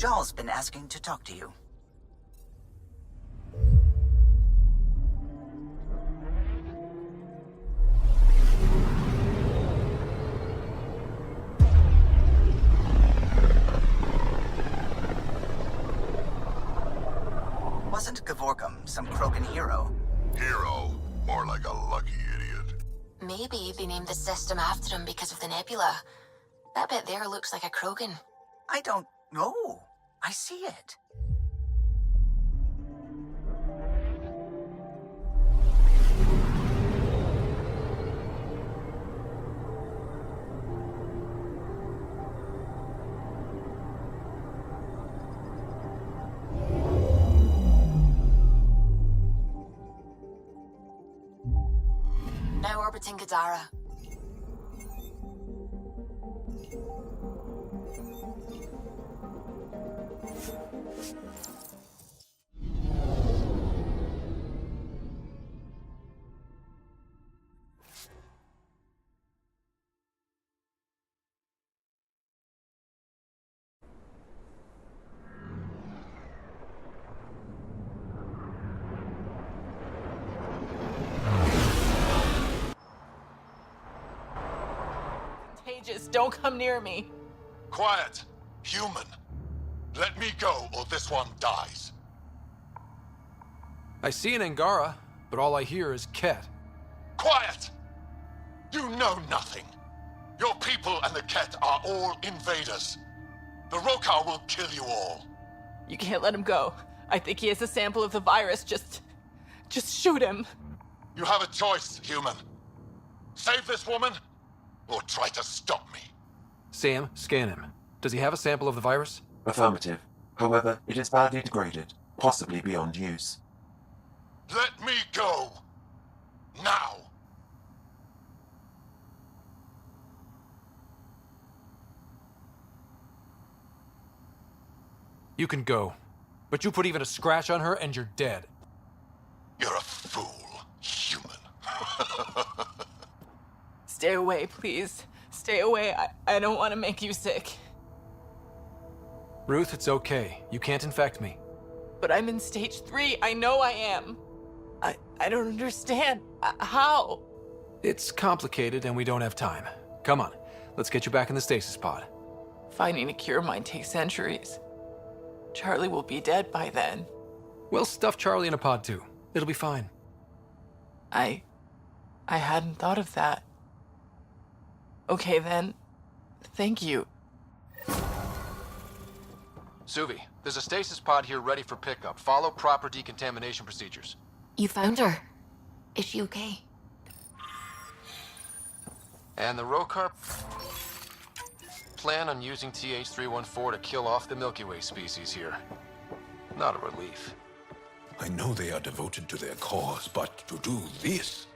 Jarl's been asking to talk to you. Wasn't Gavorkum some Krogan hero? Hero? More like a lucky idiot. Maybe they named the system after him because of the nebula. That bit there looks like a Krogan. I don't know. I see it. Now orbiting Gadara. Contagious, don't come near me. Quiet! Human! Let me go, or this one dies. I see an Angara, but all I hear is Ket. Quiet! You know nothing. Your people and the Ket are all invaders. The Rokar will kill you all. You can't let him go. I think he has a sample of the virus. Just shoot him. You have a choice, human. Save this woman, or try to stop me. Sam, scan him. Does he have a sample of the virus? Affirmative. However, it is badly degraded, possibly beyond use. Let me go! Now! You can go. But you put even a scratch on her and you're dead. You're a fool, human. Stay away, please. Stay away. I don't want to make you sick. Ruth, it's okay. You can't infect me. But I'm in stage 3. I know I am. I don't understand. How? It's complicated and we don't have time. Come on, let's get you back in the stasis pod. Finding a cure might take centuries. Charlie will be dead by then. We'll stuff Charlie in a pod too. It'll be fine. I hadn't thought of that. Okay then. Thank you. Suvi, there's a stasis pod here ready for pickup. Follow proper decontamination procedures. You found her. Is she okay? And the Rokar plan on using TH-314 to kill off the Milky Way species here. Not a relief. I know they are devoted to their cause, but to do this...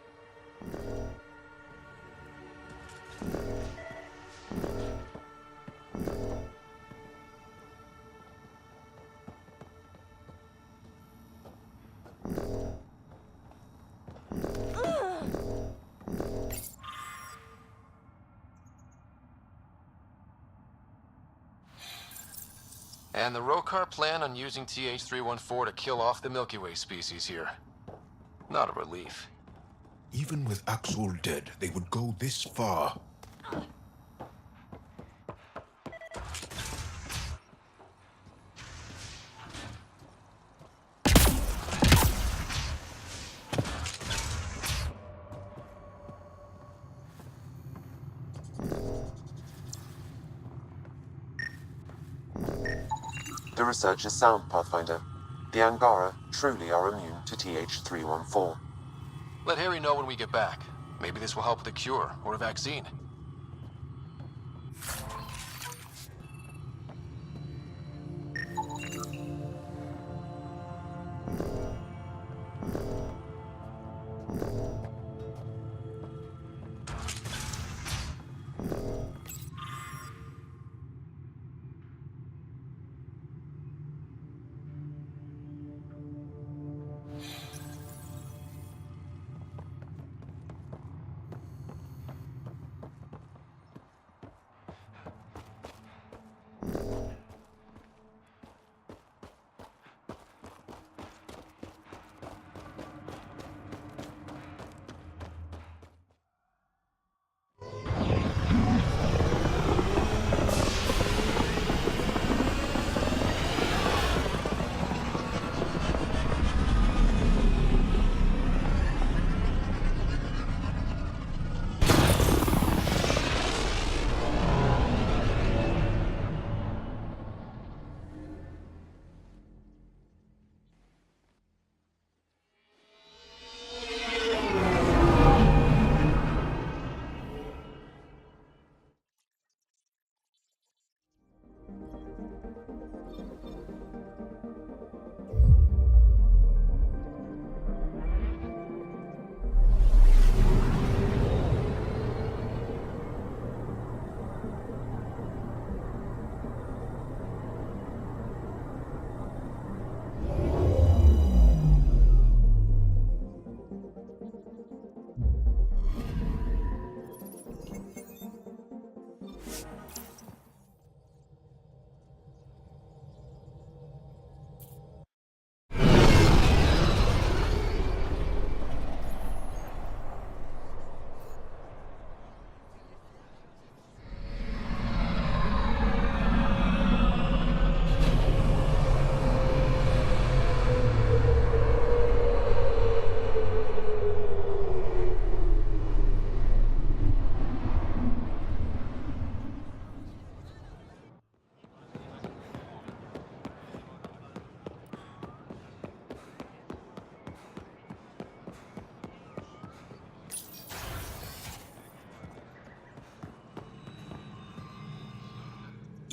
And the Rokar plan on using TH-314 to kill off the Milky Way species here. Not a relief. Even with Axel dead, they would go this far. The research is sound, Pathfinder. The Angara truly are immune to TH-314. Let Harry know when we get back. Maybe this will help with a cure or a vaccine.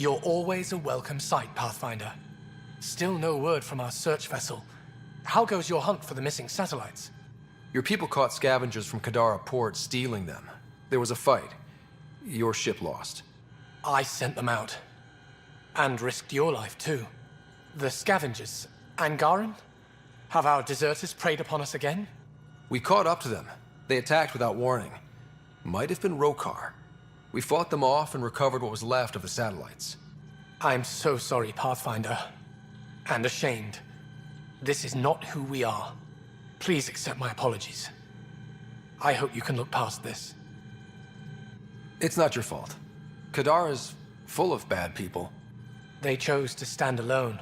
You're always a welcome sight, Pathfinder. Still no word from our search vessel. How goes your hunt for the missing satellites? Your people caught scavengers from Kadara port stealing them. There was a fight. Your ship lost. I sent them out. And risked your life, too. The scavengers, Angaran? Have our deserters preyed upon us again? We caught up to them. They attacked without warning. Might have been Rokar. We fought them off and recovered what was left of the satellites. I'm so sorry, Pathfinder. And ashamed. This is not who we are. Please accept my apologies. I hope you can look past this. It's not your fault. Kadara's full of bad people. They chose to stand alone.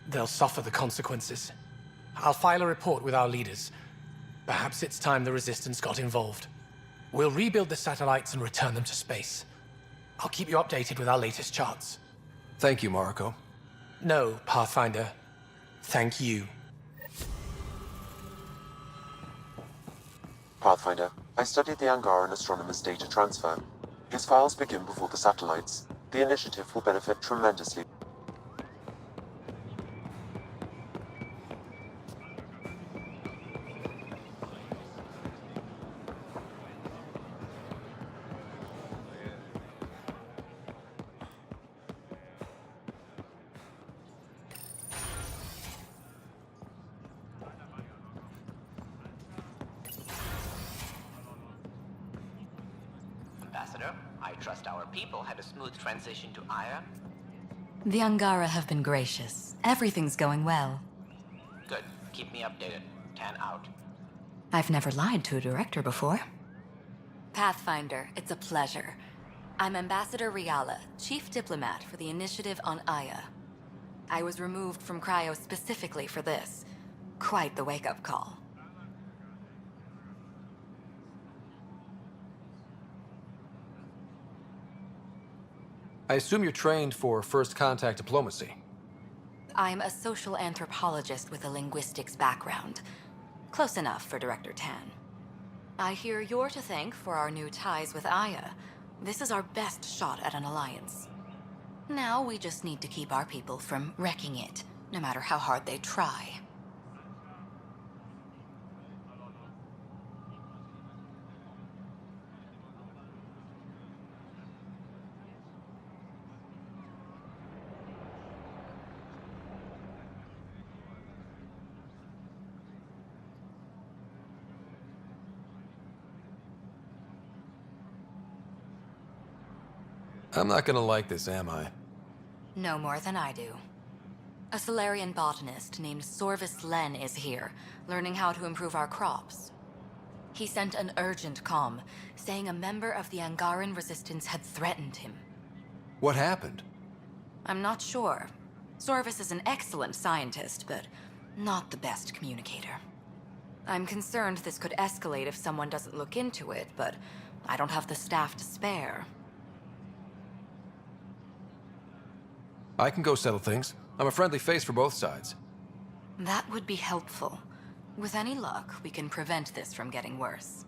They'll suffer the consequences. I'll file a report with our leaders. Perhaps it's time the Resistance got involved. We'll rebuild the satellites and return them to space. I'll keep you updated with our latest charts. Thank you, Mariko. No, Pathfinder. Thank you. Pathfinder, I studied the Angaran astronomer's data transfer. His files begin before the satellites. The initiative will benefit tremendously. Ambassador, I trust our people had a smooth transition to Aya. The Angara have been gracious. Everything's going well. Good. Keep me updated. 10 out. I've never lied to a director before. Pathfinder, it's a pleasure. I'm Ambassador Riala, Chief Diplomat for the Initiative on Aya. I was removed from Cryo specifically for this. Quite the wake-up call. I assume you're trained for first contact diplomacy. I'm a social anthropologist with a linguistics background. Close enough for Director Tan. I hear you're to thank for our new ties with Aya. This is our best shot at an alliance. Now we just need to keep our people from wrecking it, no matter how hard they try. I'm not gonna like this, am I? No more than I do. A Solarian botanist named Sorvis Len is here, learning how to improve our crops. He sent an urgent comm, saying a member of the Angaran resistance had threatened him. What happened? I'm not sure. Sorvis is an excellent scientist, but not the best communicator. I'm concerned this could escalate if someone doesn't look into it, but I don't have the staff to spare. I can go settle things. I'm a friendly face for both sides. That would be helpful. With any luck, we can prevent this from getting worse.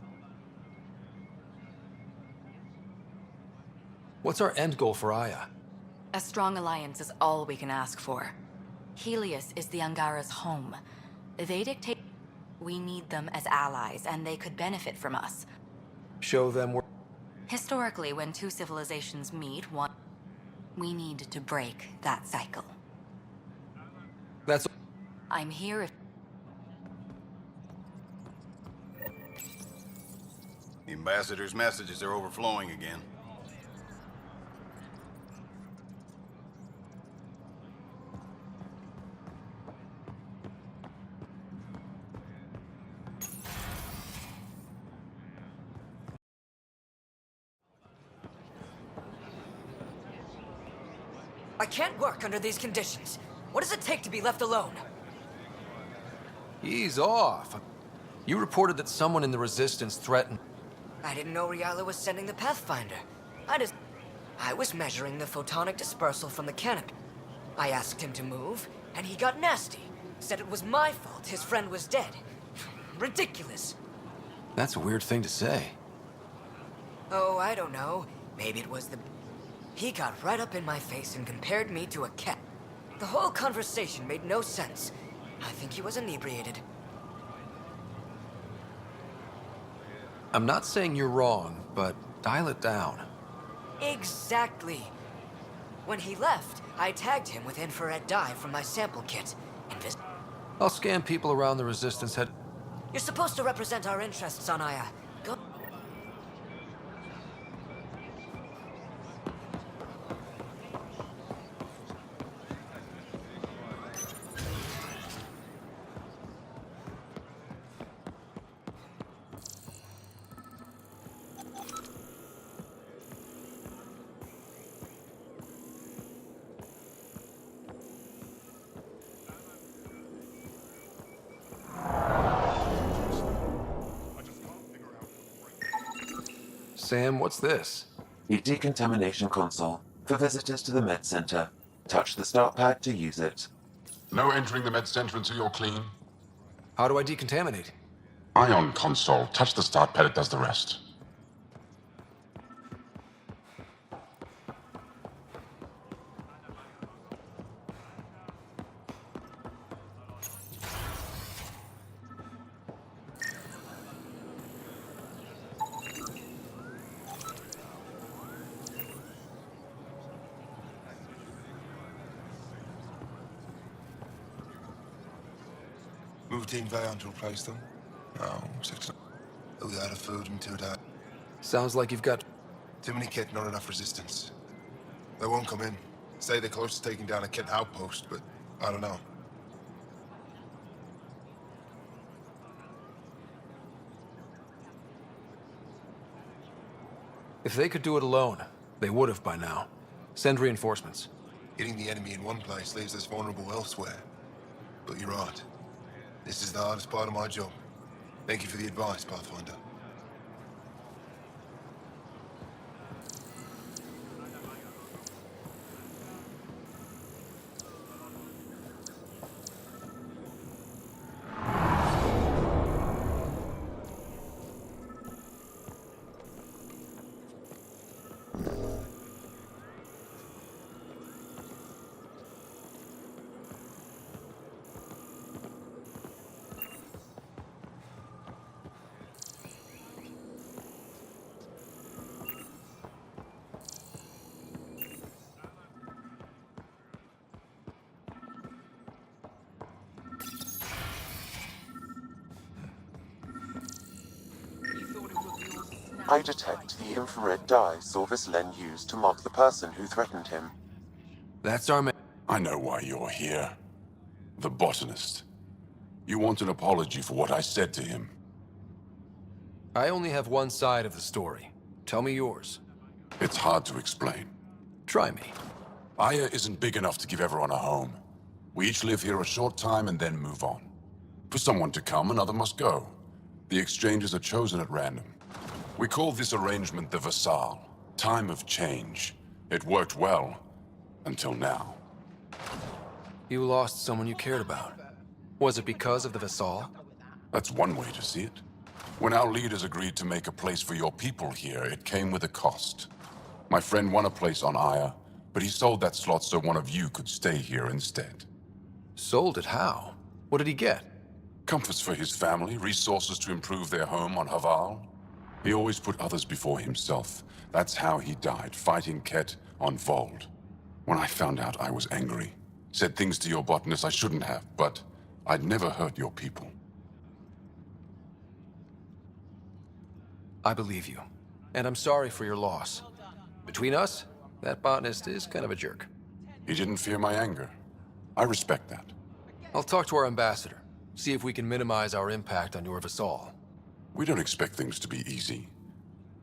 What's our end goal for Aya? A strong alliance is all we can ask for. Helios is the Angara's home. They dictate we need them as allies, and they could benefit from us. Show them where... Historically, when two civilizations meet, we need to break that cycle. That's... I'm here if... The ambassador's messages are overflowing again. I can't work under these conditions. What does it take to be left alone? Ease off. You reported that someone in the Resistance threatened... I didn't know Riala was sending the Pathfinder. I was measuring the photonic dispersal from the canopy. I asked him to move, and he got nasty. Said it was my fault his friend was dead. Ridiculous. That's a weird thing to say. Oh, I don't know. Maybe it was the... He got right up in my face and compared me to a cat. The whole conversation made no sense. I think he was inebriated. I'm not saying you're wrong, but dial it down. Exactly. When he left, I tagged him with infrared dye from my sample kit. I'll scan people around the Resistance head. You're supposed to represent our interests on Aya. Go. Sam, what's this? A decontamination console for visitors to the med center. Touch the start pad to use it. No entering the med center until you're clean. How do I decontaminate? Ion console. Touch the start pad, it does the rest. Routine variant to replace them? No, 6. They'll be out of food in 2 days. Sounds like you've got... Too many kit, not enough resistance. They won't come in. Say they're close to taking down a kit outpost, but I don't know. If they could do it alone, they would have by now. Send reinforcements. Hitting the enemy in one place leaves us vulnerable elsewhere. But you're right. This is the hardest part of my job. Thank you for the advice, Pathfinder. I detect the infrared dye Sorvis Len used to mark the person who threatened him. That's our man. I know why you're here. The botanist. You want an apology for what I said to him. I only have one side of the story. Tell me yours. It's hard to explain. Try me. Aya isn't big enough to give everyone a home. We each live here a short time and then move on. For someone to come, another must go. The exchanges are chosen at random. We call this arrangement the Vassal. Time of change. It worked well. Until now. You lost someone you cared about. Was it because of the Vassal? That's one way to see it. When our leaders agreed to make a place for your people here, it came with a cost. My friend won a place on Aya, but he sold that slot so one of you could stay here instead. Sold it how? What did he get? Comforts for his family, resources to improve their home on Haval. He always put others before himself. That's how he died, fighting Ket on Vold. When I found out, I was angry. Said things to your botanist I shouldn't have, but I'd never hurt your people. I believe you. And I'm sorry for your loss. Between us, that botanist is kind of a jerk. He didn't fear my anger. I respect that. I'll talk to our ambassador. See if we can minimize our impact on your Vassal. We don't expect things to be easy.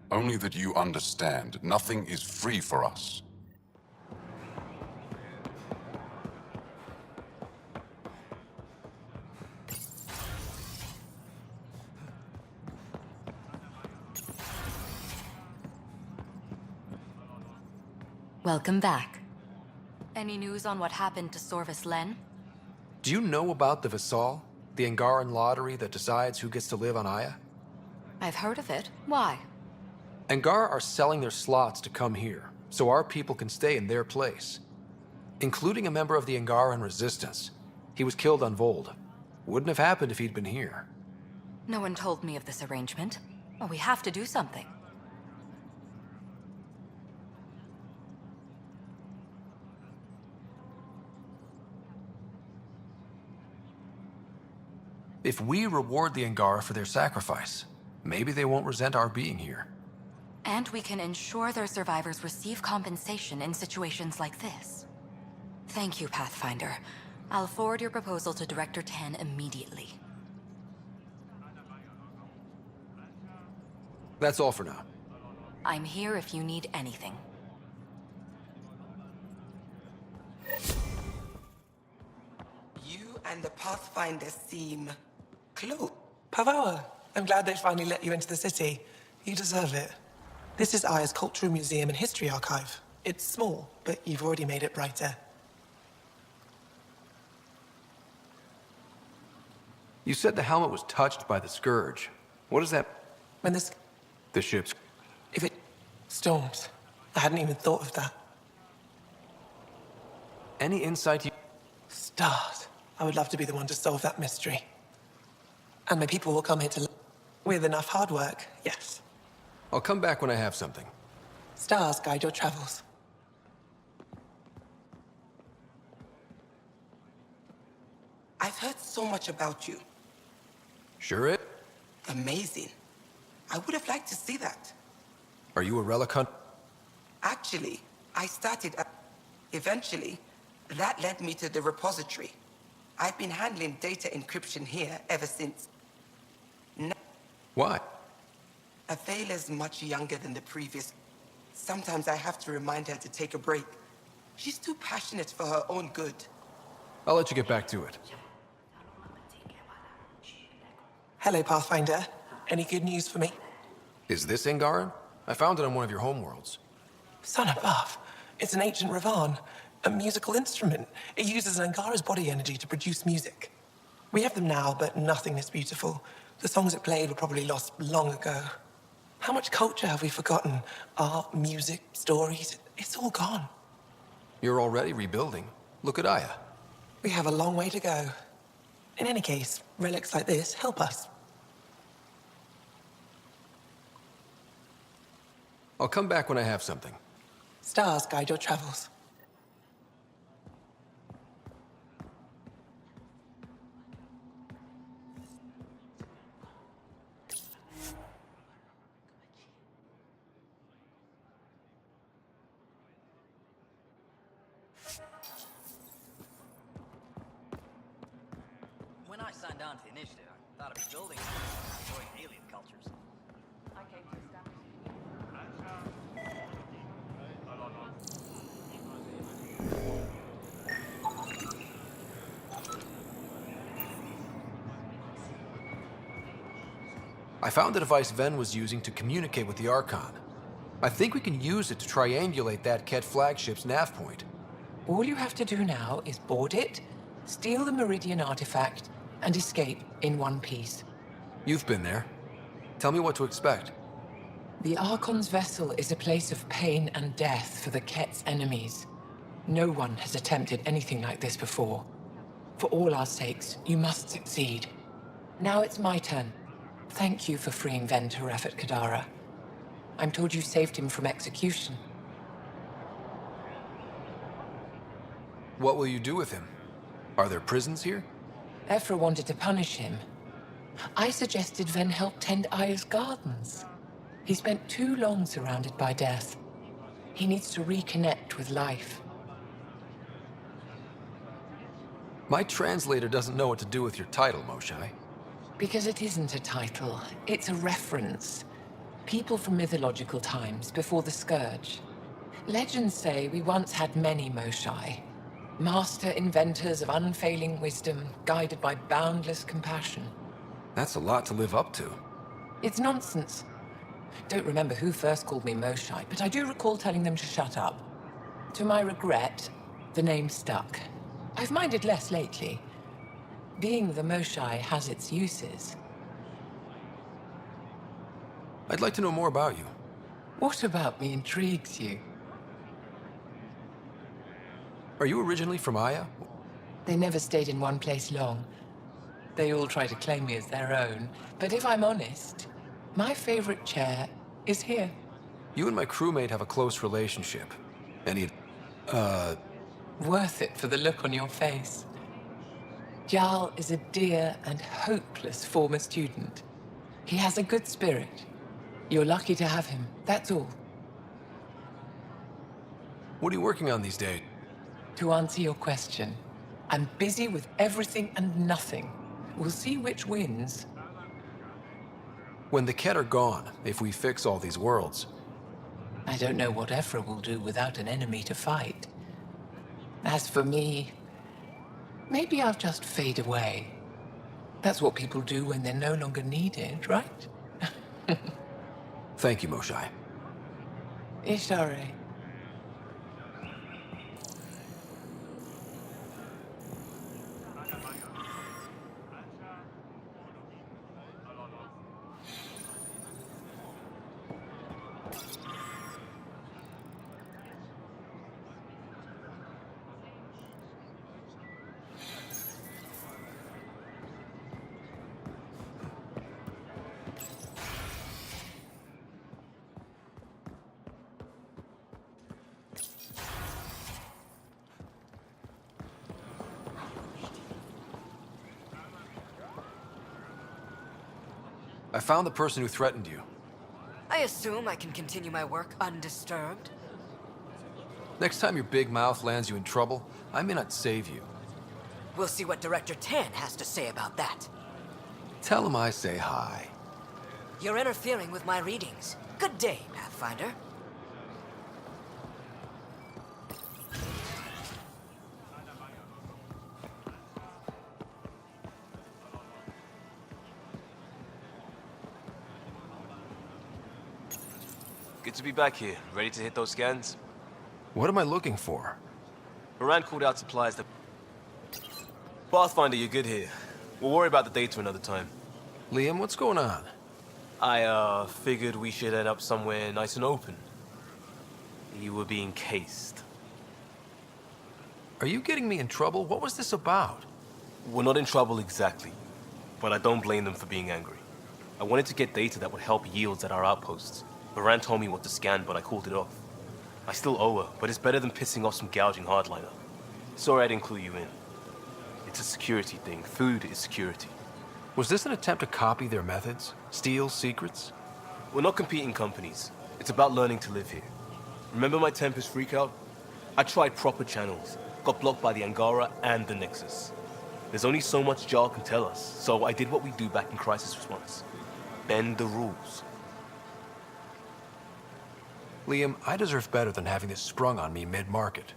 Only that you understand, nothing is free for us. Welcome back. Any news on what happened to Sorvis Len? Do you know about the Vassal? The Angaran lottery that decides who gets to live on Aya? I've heard of it. Why? Angar are selling their slots to come here, so our people can stay in their place. Including a member of the Angaran resistance. He was killed on Vold. Wouldn't have happened if he'd been here. No one told me of this arrangement. Well, we have to do something. If we reward the Angara for their sacrifice, maybe they won't resent our being here. And we can ensure their survivors receive compensation in situations like this. Thank you, Pathfinder. I'll forward your proposal to Director Tan immediately. That's all for now. I'm here if you need anything. You and the Pathfinder seem close. Pavoa, I'm glad they finally let you into the city. You deserve it. This is Aya's Cultural Museum and History Archive. It's small, but you've already made it brighter. You said the helmet was touched by the Scourge. What is that? When this... The ship's... If it storms. I hadn't even thought of that. Any insight you... Stars. I would love to be the one to solve that mystery. And my people will come here to... With enough hard work, yes. I'll come back when I have something. Stars guide your travels. I've heard so much about you. Sure it? Amazing. I would have liked to see that. Are you a relic hunt? Actually, I started... Eventually, that led me to the repository. I've been handling data encryption here ever since. Why? Avela's much younger than the previous. Sometimes I have to remind her to take a break. She's too passionate for her own good. I'll let you get back to it. Hello, Pathfinder. Any good news for me? Is this Angaran? I found it on one of your homeworlds. Son above. It's an ancient Ravan, a musical instrument. It uses Angara's body energy to produce music. We have them now, but nothing is beautiful. The songs it played were probably lost long ago. How much culture have we forgotten? Art, music, stories, it's all gone. You're already rebuilding. Look at Aya. We have a long way to go. In any case, relics like this help us. I'll come back when I have something. Stars guide your travels. When I signed on to the initiative, I thought I'd be building and destroying alien cultures. I came to establish. I found the device Ven was using to communicate with the Archon. I think we can use it to triangulate that Ket flagship's nav point. All you have to do now is board it, steal the Meridian artifact, and escape in one piece. You've been there. Tell me what to expect. The Archon's vessel is a place of pain and death for the Ket's enemies. No one has attempted anything like this before. For all our sakes, you must succeed. Now it's my turn. Thank you for freeing Ven Teref Kadara. I'm told you saved him from execution. What will you do with him? Are there prisons here? Ephra wanted to punish him. I suggested Ven help tend Aya's gardens. He spent too long surrounded by death. He needs to reconnect with life. My translator doesn't know what to do with your title, Moshai. Because it isn't a title, it's a reference. People from mythological times before the Scourge. Legends say we once had many Moshai. Master inventors of unfailing wisdom, guided by boundless compassion. That's a lot to live up to. It's nonsense. Don't remember who first called me Moshai, but I do recall telling them to shut up. To my regret, the name stuck. I've minded less lately. Being the Moshai has its uses. I'd like to know more about you. What about me intrigues you? Are you originally from Aya? They never stayed in one place long. They all try to claim me as their own. But if I'm honest, my favorite chair is here. You and my crewmate have a close relationship. Any, Worth it for the look on your face. Jarl is a dear and hopeless former student. He has a good spirit. You're lucky to have him, that's all. What are you working on these days? To answer your question, I'm busy with everything and nothing. We'll see which wins. When the Ket are gone, if we fix all these worlds... I don't know what Ephra will do without an enemy to fight. As for me, maybe I'll just fade away. That's what people do when they're no longer needed, right? Thank you, Moshae. Ishare. I found the person who threatened you. I assume I can continue my work undisturbed? Next time your big mouth lands you in trouble, I may not save you. We'll see what Director Tan has to say about that. Tell him I say hi. You're interfering with my readings. Good day, Pathfinder. Good to be back here, ready to hit those scans. What am I looking for? Moran called out supplies that... Pathfinder, you're good here. We'll worry about the data another time. Liam, what's going on? I, figured we should end up somewhere nice and open. You were being cased. Are you getting me in trouble? What was this about? We're not in trouble exactly, but I don't blame them for being angry. I wanted to get data that would help yields at our outposts. Moran told me what to scan, but I called it off. I still owe her, but it's better than pissing off some gouging hardliner. Sorry I didn't clue you in. It's a security thing. Food is security. Was this an attempt to copy their methods? Steal secrets? We're not competing companies. It's about learning to live here. Remember my Tempest freakout? I tried proper channels, got blocked by the Angara and the Nexus. There's only so much Jarl can tell us, so I did what we do back in crisis response. Bend the rules. Liam, I deserve better than having this sprung on me mid-market.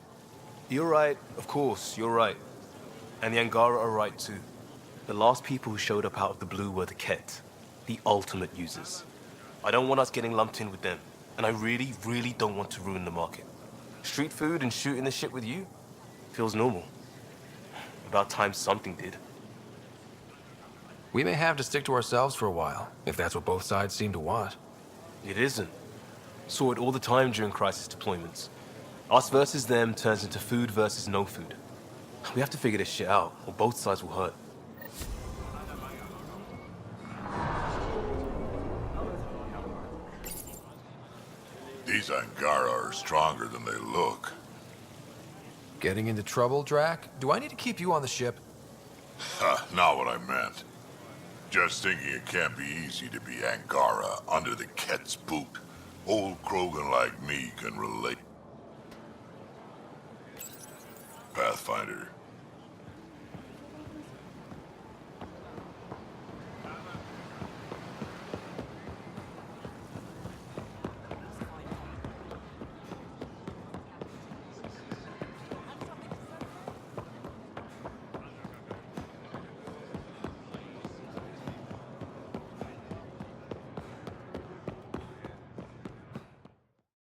You're right, of course, you're right. And the Angara are right too. The last people who showed up out of the blue were the Ket, the ultimate users. I don't want us getting lumped in with them, and I really, really don't want to ruin the market. Street food and shooting the shit with you feels normal. About time something did. We may have to stick to ourselves for a while, if that's what both sides seem to want. It isn't. Saw it all the time during crisis deployments. Us versus them turns into food versus no food. We have to figure this shit out, or both sides will hurt. These Angara are stronger than they look. Getting into trouble, Drac? Do I need to keep you on the ship? Not what I meant. Just thinking it can't be easy to be Angara under the Ket's boot. Old Krogan like me can relate. Pathfinder,